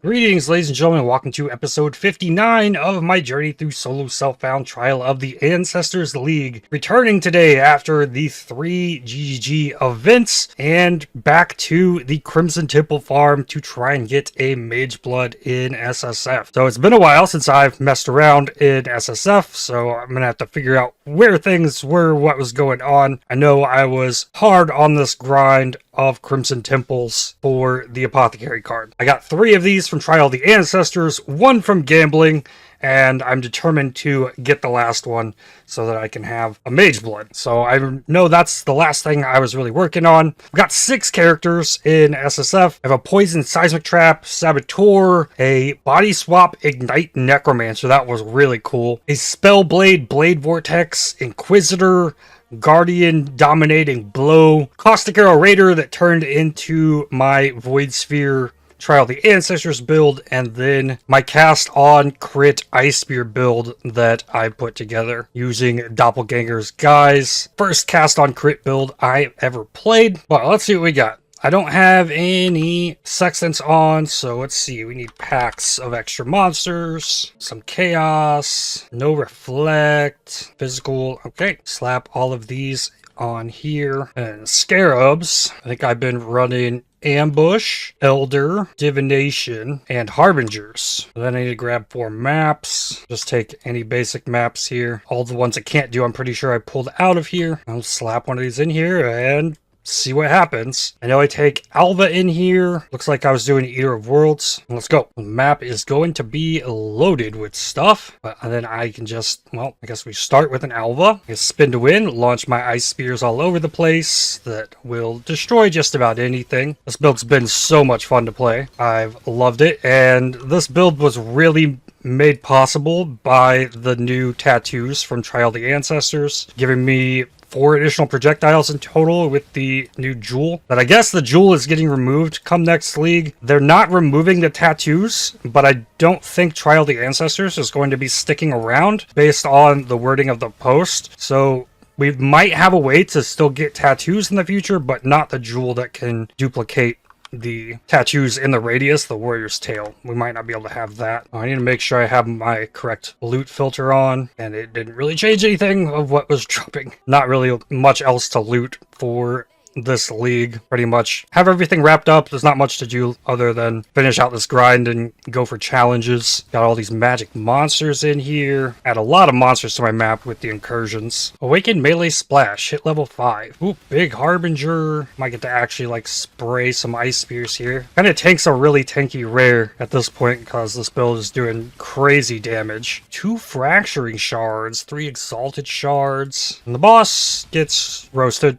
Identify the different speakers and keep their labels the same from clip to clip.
Speaker 1: Greetings, ladies and gentlemen, and welcome to episode 59 of my journey through solo self-found Trial of the Ancestors League. Returning today after the 3 GGG events and back to the Crimson Temple farm to try and get a Mageblood in SSF. So it's been a while since I've messed around in SSF, so I'm gonna have to figure out where things were, what was going on. I know I was hard on this grind of Crimson Temples for the Apothecary card. I got 3 of these from Trial of the Ancestors, 1 from gambling, and I'm determined to get the last one so that I can have a Mageblood. So I know that's the last thing I was really working on. I've got 6 characters in SSF. I have a Poison Seismic Trap, Saboteur, a Body Swap Ignite Necromancer, that was really cool, a Spellblade, Blade Vortex, Inquisitor, Guardian Dominating Blow, Caustic Arrow Raider that turned into my Void Sphere Trial of the Ancestors build, and then my cast on crit Ice Spear build that I put together using Doppelganger's Guise. First cast on crit build I ever played. Well, let's see what we got. I don't have any sextants on, so let's see. We need packs of extra monsters, some chaos, no reflect, physical. Okay, slap all of these on here. And scarabs, I think I've been running Ambush, Elder, Divination, and Harbingers. Then I need to grab 4 maps. Just take any basic maps here. All the ones I can't do, I'm pretty sure I pulled out of here. I'll slap one of these in here and see what happens. I know I take Alva in here. Looks like I was doing Eater of Worlds. Let's go. The map is going to be loaded with stuff, but then I can just, well, I guess we start with an Alva. I spin to win, launch my ice spears all over the place that will destroy just about anything. This build's been so much fun to play. I've loved it, and this build was really made possible by the new tattoos from Trial of the Ancestors, giving me 4 additional projectiles in total with the new jewel. But I guess the jewel is getting removed come next league. They're not removing the tattoos, but I don't think Trial of the Ancestors is going to be sticking around based on the wording of the post. So we might have a way to still get tattoos in the future, but not the jewel that can duplicate the tattoos in the radius, the warrior's tail. We might not be able to have that. I need to make sure I have my correct loot filter on, and it didn't really change anything of what was dropping. Not really much else to loot for this league. Pretty much have everything wrapped up. There's not much to do other than finish out this grind and go for challenges. Got all these magic monsters in here. Add a lot of monsters to my map with the incursions. Awakened Melee Splash, hit level 5. Ooh, big Harbinger. Might get to actually like spray some ice spears here. Kind of tanks a really tanky rare at this point because this build is doing crazy damage. 2 fracturing shards, 3 exalted shards, and the boss gets roasted.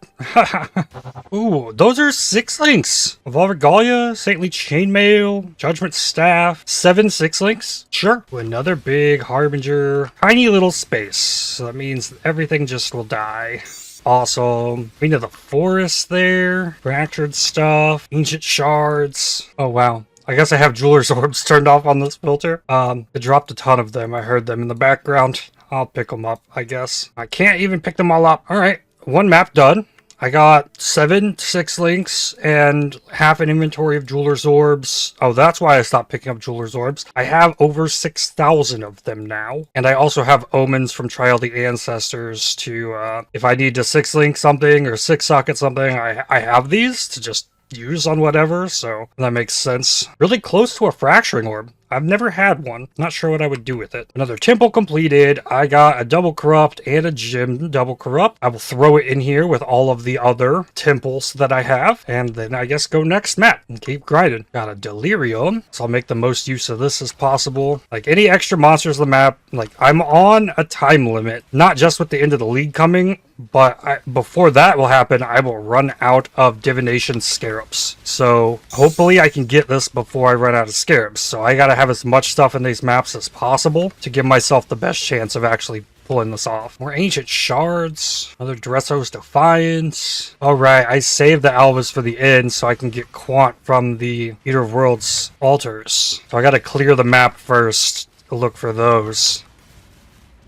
Speaker 1: Ooh, those are 6 links. Evolve Regalia, Saintly Chainmail, Judgment Staff, 7 6 links. Sure. Another big Harbinger. Tiny little space. So that means everything just will die. Awesome. Queen of the Forest there. Fractured stuff. Ancient Shards. Oh, wow. I guess I have Jeweler's Orbs turned off on this filter. It dropped a ton of them. I heard them in the background. I'll pick them up, I guess. I can't even pick them all up. All right. 1 map done. I got 7 6 links and half an inventory of Jeweler's Orbs. Oh, that's why I stopped picking up Jeweler's Orbs. I have over 6,000 of them now. And I also have Omens from Trial of the Ancestors to, if I need to 6 link something or 6 socket something, I have these to just use on whatever, so that makes sense. Really close to a Fracturing Orb. I've never had one. Not sure what I would do with it. Another temple completed. I got a double corrupt and a gym double corrupt. I will throw it in here with all of the other temples that I have. And then I guess go next map and keep grinding. Got a delirium. So I'll make the most use of this as possible. Like any extra monsters on the map, like I'm on a time limit. Not just with the end of the league coming, but before that will happen, I will run out of Divination Scarabs. So hopefully I can get this before I run out of Scarabs. So I gotta have as much stuff in these maps as possible to give myself the best chance of actually pulling this off. More Ancient Shards, another Dresso's Defiance. Alright, I saved the Alvas for the end so I can get Quant from the Eater of Worlds altars. So I gotta clear the map first to look for those.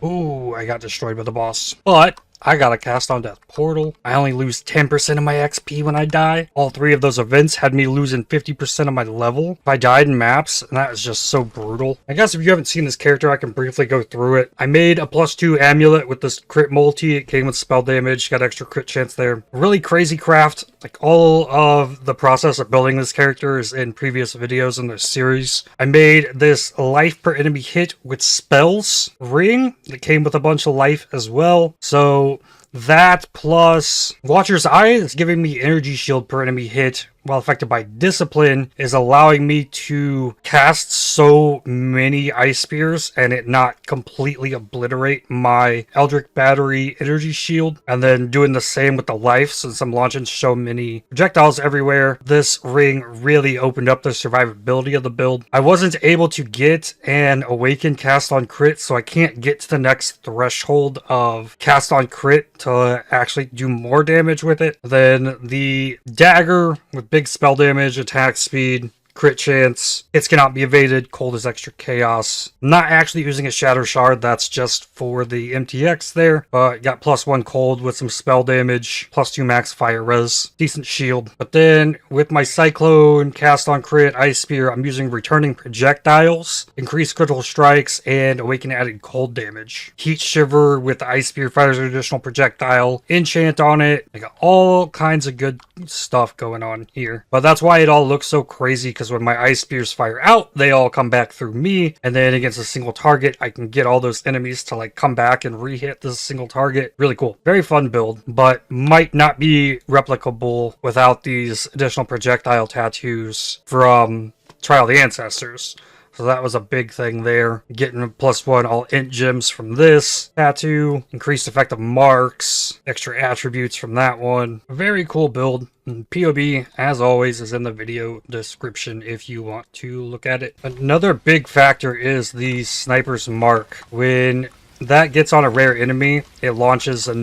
Speaker 1: Ooh, I got destroyed by the boss. But I got a cast on death portal. I only lose 10% of my XP when I die. All 3 of those events had me losing 50% of my level if I died in maps, and that is just so brutal. I guess if you haven't seen this character, I can briefly go through it. I made a +2 amulet with this crit multi. It came with spell damage, got extra crit chance there. Really crazy craft. Like, all of the process of building this character is in previous videos in this series. I made this life per enemy hit with spells ring that came with a bunch of life as well. So that plus Watcher's Eye is giving me energy shield per enemy hit, while affected by discipline, is allowing me to cast so many ice spears and it not completely obliterate my Eldritch Battery energy shield. And then doing the same with the life, since I'm launching so many projectiles everywhere. This ring really opened up the survivability of the build. I wasn't able to get an Awaken cast on crit, so I can't get to the next threshold of cast on crit to actually do more damage with it. Then the dagger with big spell damage, attack speed, crit chance, hits cannot be evaded, cold is extra chaos. I'm not actually using a shadow shard, that's just for the MTX there, but got +1 cold with some spell damage, +2 max fire res, decent shield. But then with my cyclone, cast on crit, ice spear, I'm using returning projectiles, increased critical strikes, and awaken added cold damage. Heat shiver with the ice spear fires an additional projectile, enchant on it. I got all kinds of good stuff going on here, but that's why it all looks so crazy, because when my ice spears fire out, they all come back through me, and then against a single target, I can get all those enemies to like come back and re-hit this single target. Really cool. Very fun build, but might not be replicable without these additional projectile tattoos from Trial of the Ancestors. So that was a big thing there. Getting +1 all int gems from this tattoo, increased effective marks, extra attributes from that one. Very cool build. And POB, as always, is in the video description if you want to look at it. Another big factor is the sniper's mark. When that gets on a rare enemy, it launches a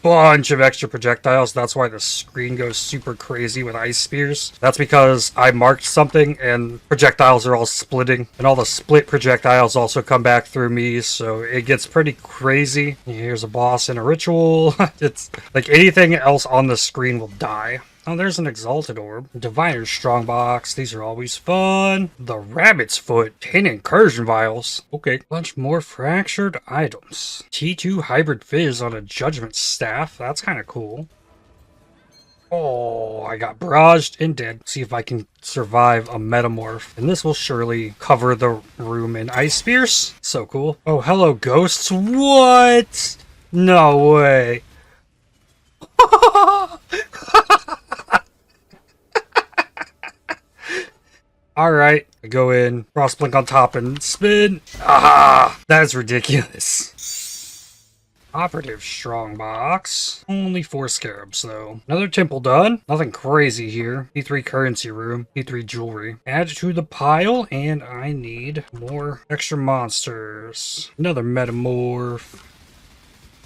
Speaker 1: bunch of extra projectiles. That's why the screen goes super crazy with ice spears. That's because I marked something and projectiles are all splitting, and all the split projectiles also come back through me, so it gets pretty crazy. Here's a boss in a ritual. It's like anything else on the screen will die. Oh, there's an Exalted Orb. Diviner's Strongbox. These are always fun. The Rabbit's Foot. 10 Incursion Vials. Okay. Bunch more fractured items. T2 Hybrid Fizz on a Judgment Staff. That's kind of cool. Oh, I got barraged and dead. See if I can survive a metamorph. And this will surely cover the room in ice spears. So cool. Oh, hello, ghosts. What? No way. Alright, I go in, cross blink on top and spin. Ah, that's ridiculous. Operative Strongbox. Only 4 scarabs though. Another temple done. Nothing crazy here. P3 currency room. P3 jewelry. Add to the pile, and I need more extra monsters. Another metamorph.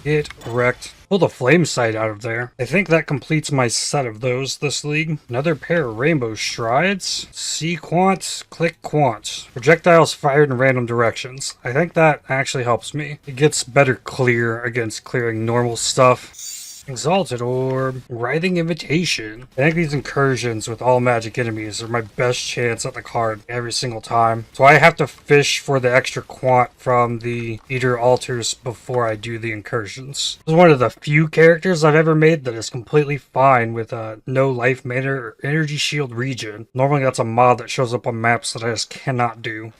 Speaker 1: Get wrecked. Pull the flame sight out of there. I think that completes my set of those this league. Another pair of rainbow strides. See quant, click quant. Projectiles fired in random directions. I think that actually helps me. It gets better clear against clearing normal stuff. Exalted Orb, Writhing Invitation. I think these incursions with all magic enemies are my best chance at the card every single time. So I have to fish for the extra quant from the Eater Altars before I do the incursions. This is one of the few characters I've ever made that is completely fine with a no life mana or energy shield regen. Normally that's a mod that shows up on maps that I just cannot do.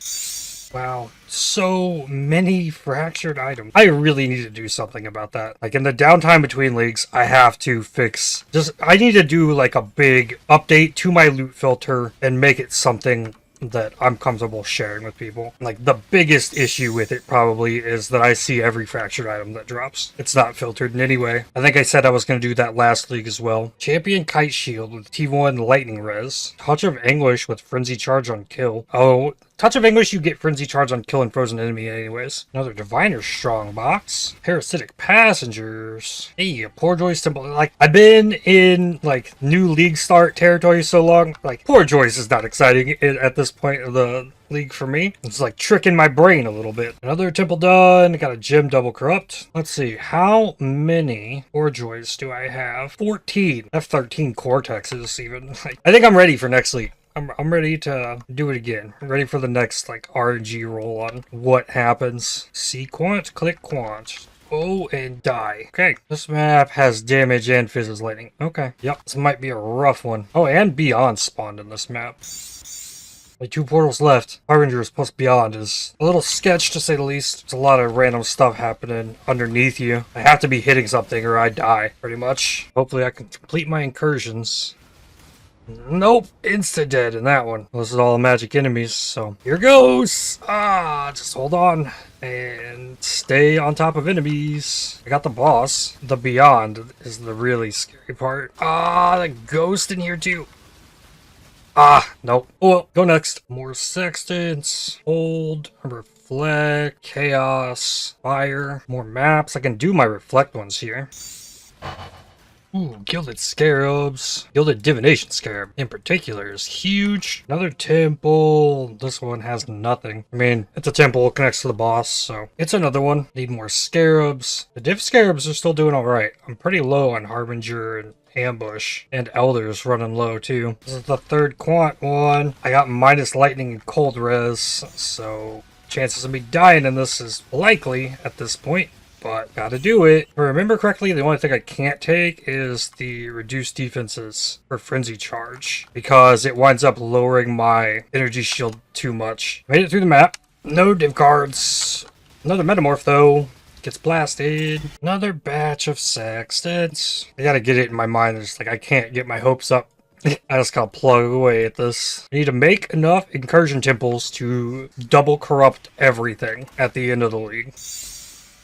Speaker 1: Wow, so many fractured items. I really need to do something about that. Like in the downtime between leagues, I have to fix, I need to do like a big update to my loot filter and make it something that I'm comfortable sharing with people. Like the biggest issue with it probably is that I see every fractured item that drops. It's not filtered in any way. I think I said I was going to do that last league as well. Champion Kite Shield with T1 Lightning Res. Touch of Anguish with Frenzy Charge on kill. Oh, Touch of Anguish, you get Frenzy Charge on killing frozen enemy anyways. Another Diviner Strongbox. Parasitic Passengers. Hey, a Poor Joy's Temple. Like, I've been in, like, new league start territory so long. Like, Poor Joy's is not exciting at this point of the league for me. It's like tricking my brain a little bit. Another temple done. Got a gem double corrupt. Let's see. How many Poor Joys do I have? 14. I have 13 Cortexes even. Like, I think I'm ready for next league. I'm ready to do it again. I'm ready for the next like RNG roll on what happens. See quant, click quant. Oh, and die. Okay, this map has damage and fizzes lightning. Okay, yep, this might be a rough one. Oh, and Beyond spawned in this map. Like 2 portals left. Harbingers plus Beyond is a little sketch to say the least. There's a lot of random stuff happening underneath you. I have to be hitting something or I die, pretty much. Hopefully I can complete my incursions. Nope, insta-dead in that one. Those are all magic enemies, so here goes! Just hold on and stay on top of enemies. I got the boss. The Beyond is the really scary part. The ghost in here too. Nope. Oh well, go next. More sextants. Hold. Reflect. Chaos. Fire. More maps. I can do my reflect ones here. Ooh, Gilded Scarabs. Gilded Divination Scarab in particular is huge. Another temple. This one has nothing. I mean, it's a temple, it connects to the boss, so it's another one. Need more scarabs. The div scarabs are still doing alright. I'm pretty low on Harbinger and Ambush, and Elders running low too. This is the third quant one. I got minus lightning and cold res, so chances of me dying in this is likely at this point. But gotta do it. If I remember correctly, the only thing I can't take is the reduced defenses for Frenzy Charge, because it winds up lowering my energy shield too much. Made it through the map. No div cards. Another Metamorph though. Gets blasted. Another batch of sextants. I gotta get it in my mind. It's like I can't get my hopes up. I just gotta plug away at this. I need to make enough incursion temples to double corrupt everything at the end of the league.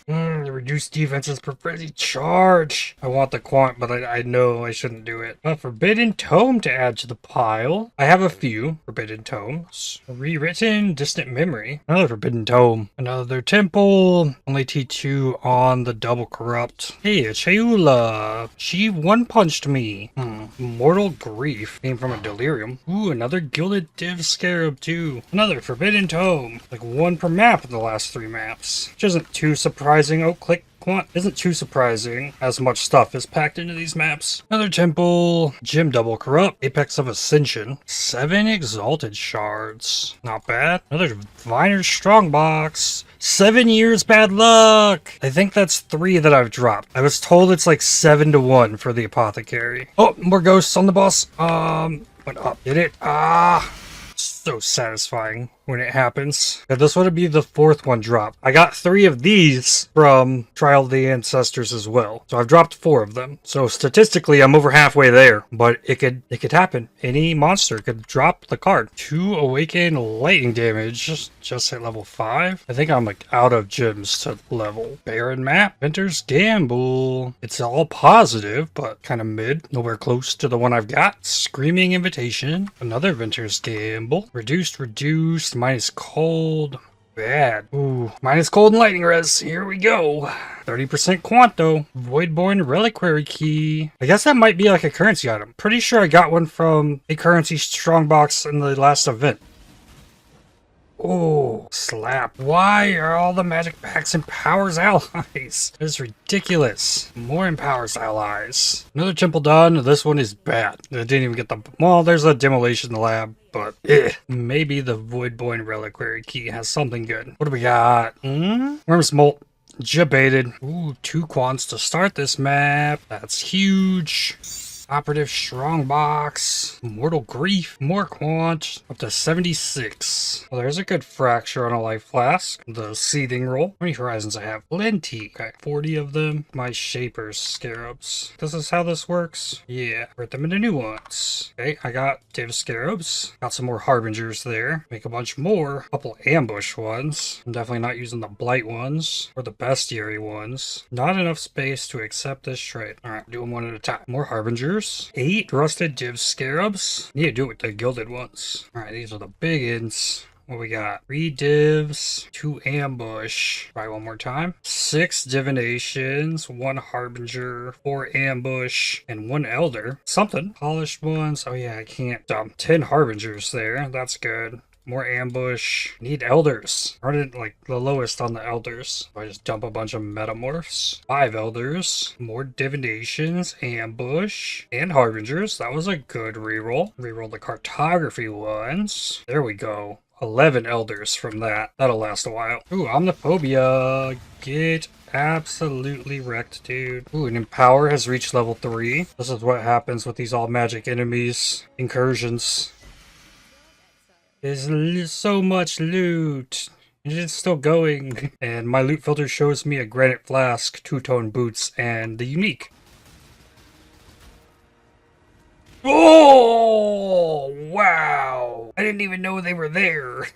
Speaker 1: Reduced defenses per frenzy charge. I want the quant, but I know I shouldn't do it. A Forbidden Tome to add to the pile. I have a few Forbidden Tomes. Rewritten Distant Memory. Another Forbidden Tome. Another Temple. Only T2 on the double corrupt. Hey, a Chayula. She one-punched me. Mortal Grief. Came from a Delirium. Ooh, another Gilded Div Scarab too. Another Forbidden Tome. Like one per map in the last 3 maps. Which isn't too surprising. Oh, click quant isn't too surprising as much stuff is packed into these maps. Another temple, gem double corrupt, apex of ascension, 7 exalted shards, not bad. Another diviner strongbox, 7 years bad luck. I think that's 3 that I've dropped. I was told it's like 7-1 for the apothecary. Oh, more ghosts on the boss. Went up. Did it? So satisfying when it happens. Yeah, this would be the 4th one drop. I got 3 of these from Trial of the Ancestors as well. So I've dropped 4 of them. So statistically, I'm over halfway there. But it could happen. Any monster could drop the card. 2 Awaken lightning damage. Just at level 5. I think I'm like out of gems to level. Barren map. Venter's Gamble. It's all positive, but kind of mid. Nowhere close to the one I've got. Screaming Invitation. Another Venter's Gamble. Reduced. Minus cold. Bad. Ooh. Minus cold and lightning res. Here we go. 30% quant though. Voidborn Reliquary Key. I guess that might be like a currency item. Pretty sure I got one from a currency strongbox in the last event. Oh, slap. Why are all the magic packs Empowers allies? That is ridiculous. More Empowers allies. Another temple done. This one is bad. I didn't even get the... Well, there's a demolition lab, but maybe the Voidborn Reliquary Key has something good. What do we got? Worm's Molt. Jebaited. Ooh, 2 quants to start this map. That's huge. Operative Strongbox, Mortal Grief, more quant, up to 76. Well, there's a good fracture on a life flask. The Seething Roll. How many horizons I have? Plenty. Okay, 40 of them. My Shaper's Scarabs. This is how this works? Yeah, write them into new ones. Okay, I got Div Scarabs. Got some more Harbingers there. Make a bunch more. Couple Ambush ones. I'm definitely not using the Blight ones or the Bestiary ones. Not enough space to accept this trade. Alright, do them one at a time. More Harbingers. 8 rusted div scarabs. Need to do it with the gilded ones. Alright, these are the big ends. What we got? 3 divs, 2 ambush. Try one more time. 6 divinations, 1 harbinger, 4 ambush, and 1 elder. Something. Polished ones. Oh yeah, I can't dump 10 harbingers there. That's good. More ambush. Need elders. Started like the lowest on the elders. I just dump a bunch of metamorphs. 5 elders. More divinations. Ambush. And harbingers. That was a good reroll. Reroll the cartography ones. There we go. 11 elders from that. That'll last a while. Ooh, Omniphobia. Get absolutely wrecked, dude. Ooh, and Empower has reached level 3. This is what happens with these all magic enemies. Incursions. There's so much loot. It's still going. And my loot filter shows me a granite flask, 2-tone boots, and the unique. Oh, wow. I didn't even know they were there.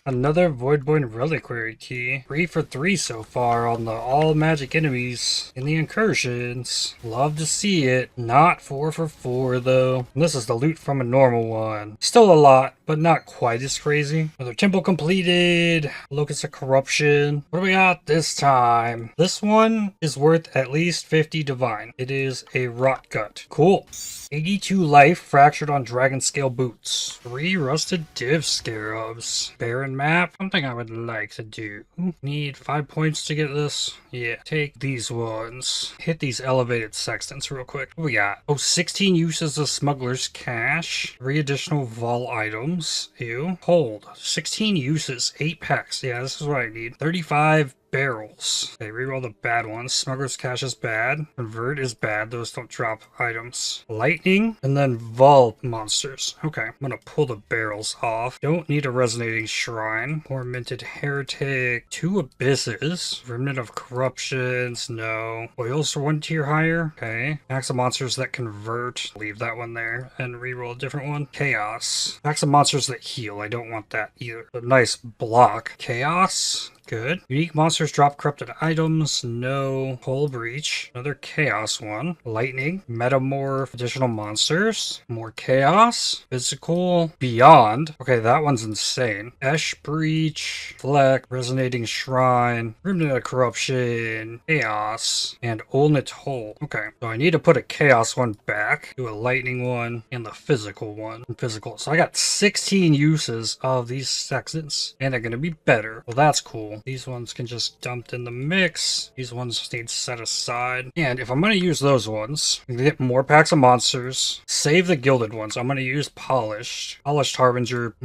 Speaker 1: Another Voidborn Reliquary key. 3 for 3 so far on the all magic enemies in the incursions. Love to see it. Not 4 for 4 though. And this is the loot from a normal one. Still a lot, but not quite as crazy. Another temple completed. Locus of Corruption. What do we got this time? This one is worth at least 50 divine. It is a Rot Gut. Cool. 82 life, fractured on dragon scale boots. 3 rusted div scarabs. Barren map, something I would like to do. Need 5 points to get this. Yeah, take these ones. Hit these elevated sextants real quick. What we got? Oh, 16 uses of smuggler's cash. 3 additional vol items. Ew. Hold. 16 uses, 8 packs. Yeah, this is what I need. 35 barrels. Okay, reroll the bad ones. Smuggler's Cash is bad. Convert is bad. Those don't drop items. Lightning, and then Vol monsters. Okay, I'm gonna pull the barrels off. Don't need a Resonating Shrine. Tormented Heretic. 2 Abysses. Remnant of Corruptions. No. Oils are 1 tier higher. Okay. Packs of monsters that convert. Leave that one there. And reroll a different one. Chaos. Packs of monsters that heal. I don't want that either. A nice block. Chaos. Good. Unique monsters drop corrupted items. No. Hull Breach. Another Chaos one. Lightning. Metamorph. Additional monsters. More Chaos. Physical. Beyond. Okay, that one's insane. Ash Breach. Fleck. Resonating Shrine. Remnant of Corruption. Chaos. And Olnit Hull. Okay, so I need to put a Chaos one back. Do a Lightning one. And the Physical one. Physical. So I got 16 uses of these sextants. And they're going to be better. Well, that's cool. These ones can just dumped in the mix. These ones need set aside. And if I'm going to use those ones, I'm going to get more packs of monsters. Save the gilded ones. I'm going to use Polished. Polished Harbinger,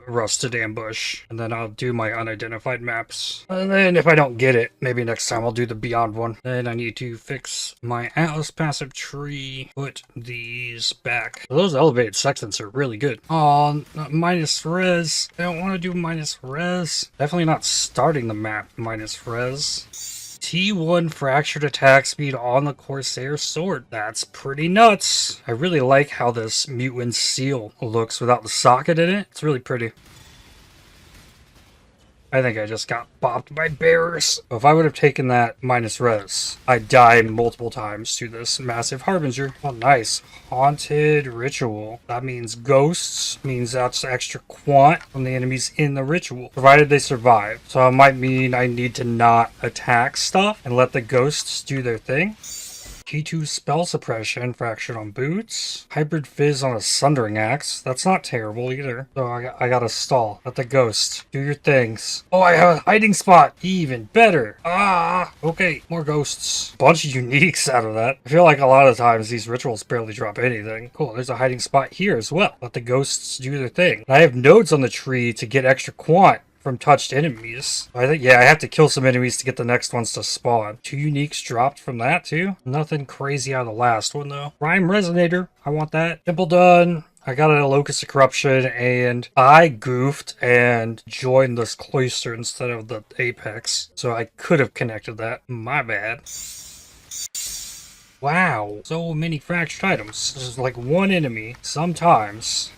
Speaker 1: Rusted Ambush. And then I'll do my unidentified maps. And then if I don't get it, maybe next time I'll do the Beyond one. Then I need to fix my Atlas passive tree. Put these back. Those elevated sextants are really good. Oh, minus res. I don't want to do minus res. Definitely not starting the map minus res. T1 fractured attack speed on the Corsair sword. That's pretty nuts. I really like how this Mutant seal looks without the socket in it. It's really pretty. I think I just got bopped by bears. If I would have taken that minus res, I'd die multiple times to this massive harbinger. Oh, nice. Haunted ritual. That means ghosts. Means that's extra quant from the enemies in the ritual, provided they survive. So it might mean I need to not attack stuff and let the ghosts do their thing. T2 spell suppression, fractured on boots. Hybrid fizz on a sundering axe. That's not terrible either. So I got a stall. Let the ghost do your things. Oh, I have a hiding spot. Even better. Ah, okay. More ghosts. Bunch of uniques out of that. I feel like a lot of times these rituals barely drop anything. Cool. There's a hiding spot here as well. Let the ghosts do their thing. And I have nodes on the tree to get extra quant from touched enemies. I think, yeah, I have to kill some enemies to get the next ones to spawn. 2 uniques dropped from that too. Nothing crazy out of the last one though. Rhyme Resonator, I want that. Temple done. I got a Locus of Corruption and I goofed and joined this cloister instead of the apex. So I could have connected that. My bad. Wow, so many fractured items. This is like one enemy sometimes.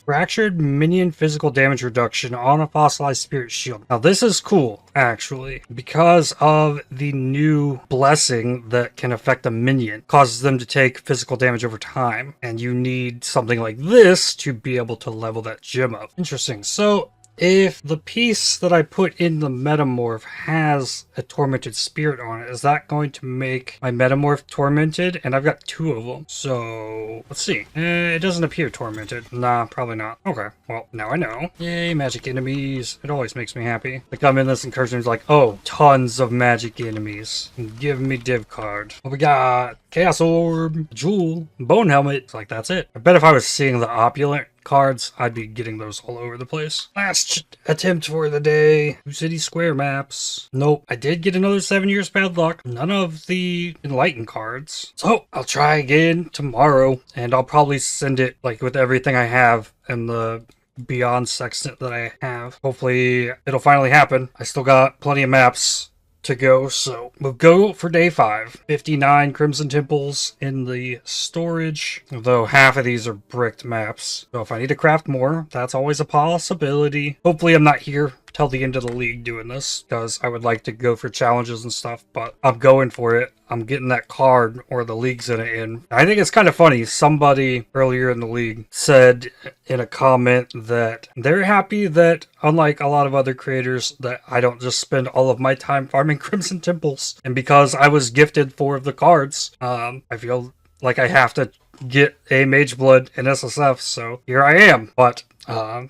Speaker 1: Fractured minion physical damage reduction on a fossilized spirit shield. Now this is cool, actually, because of the new blessing that can affect a minion. Causes them to take physical damage over time, and you need something like this to be able to level that gem up. Interesting. So if the piece that I put in the metamorph has a tormented spirit on it, is that going to make my metamorph tormented? And I've got 2 of them. So let's see. It doesn't appear tormented. Nah, probably not. Okay, well, now I know. Yay, magic enemies. It always makes me happy. Like I'm in this incursion, it's like, oh, tons of magic enemies. Give me div card. What we got? Chaos Orb, Jewel, Bone Helmet. It's like, that's it. I bet if I was seeing the opulent cards, I'd be getting those all over the place. Last attempt for the day. 2 city square maps. Nope. I did get another 7 years bad luck. None of the enlightened cards. So I'll try again tomorrow, and I'll probably send it like with everything I have and the beyond sextant that I have. Hopefully it'll finally happen. I still got plenty of maps to go, so we'll go for day 5. 59 Crimson Temples in the storage, though half of these are bricked maps. So if I need to craft more, that's always a possibility. Hopefully I'm not here till the end of the league doing this, because I would like to go for challenges and stuff, but I'm going for it. I'm getting that card, or the league's in it in. I think it's kind of funny. Somebody earlier in the league said in a comment that they're happy that, unlike a lot of other creators, that I don't just spend all of my time farming Crimson Temples. And because I was gifted 4 of the cards, I feel like I have to get a Mageblood and SSF, so here I am. But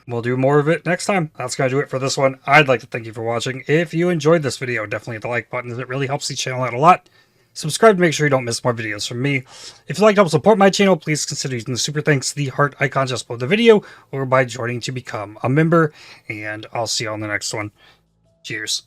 Speaker 1: we'll do more of it next time. That's gonna do it for this one. I'd like to thank you for watching. If you enjoyed this video, definitely hit the like button. It really helps the channel out a lot. Subscribe to make sure you don't miss more videos from me. If you'd like to help support my channel, please consider using the super thanks, the heart icon just below the video, or by joining to become a member. And I'll see you on the next one. Cheers.